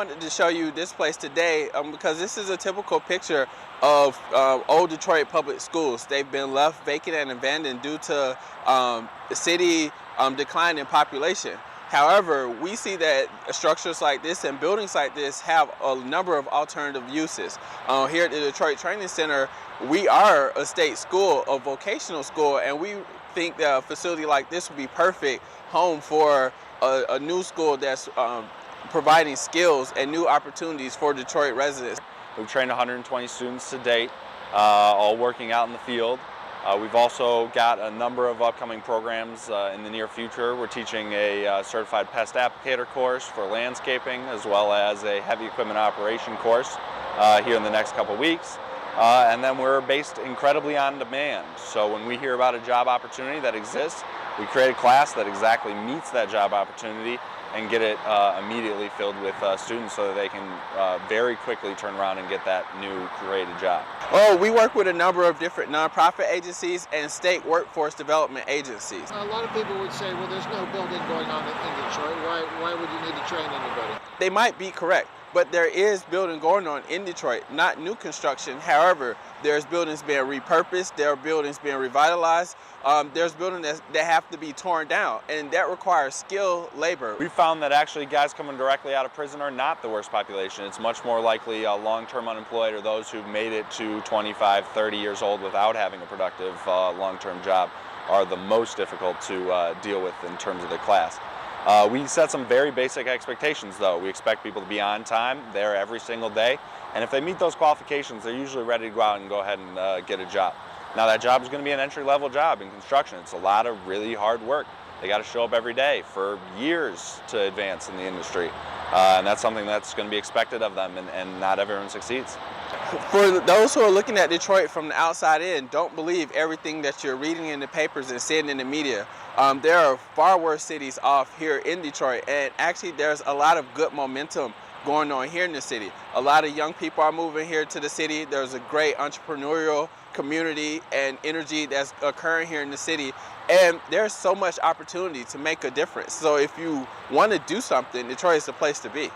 wanted to show you this place today because this is a typical picture of old Detroit public schools. They've been left vacant and abandoned due to the city decline in population. However, we see that structures like this and buildings like this have a number of alternative uses. Here at the Detroit Training Center, we are a state school, a vocational school, and we think that a facility like this would be perfect home for a new school that's providing skills and new opportunities for Detroit residents. We've trained 120 students to date, all working out in the field. We've also got a number of upcoming programs in the near future. We're teaching a certified pest applicator course for landscaping, as well as a heavy equipment operation course here in the next couple weeks. And then we're based incredibly on demand. So when we hear about a job opportunity that exists, we create a class that exactly meets that job opportunity and get it immediately filled with students so that they can very quickly turn around and get that new created job. Oh, we work with a number of different nonprofit agencies and state workforce development agencies. A lot of people would say, well, there's no building going on in Detroit. Why would you need to train anybody? They might be correct, but there is building going on in Detroit, not new construction. However, there's buildings being repurposed, there are buildings being revitalized, there's buildings that have to be torn down, and that requires skilled labor. We found that actually guys coming directly out of prison are not the worst population. It's much more likely long-term unemployed or those who've made it to 25, 30 years old without having a productive long-term job are the most difficult to deal with in terms of the class. We set some very basic expectations though. We expect people to be on time, there every single day, and if they meet those qualifications, they're usually ready to go out and go ahead and get a job. Now that job is going to be an entry-level job in construction. It's a lot of really hard work. They got to show up every day for years to advance in the industry, and that's something that's going to be expected of them, and not everyone succeeds. For those who are looking at Detroit from the outside in, don't believe everything that you're reading in the papers and seeing in the media. There are far worse cities off here in Detroit, and actually there's a lot of good momentum going on here in the city. A lot of young people are moving here to the city. There's a great entrepreneurial community and energy that's occurring here in the city, and there's so much opportunity to make a difference. So if you want to do something, Detroit is the place to be.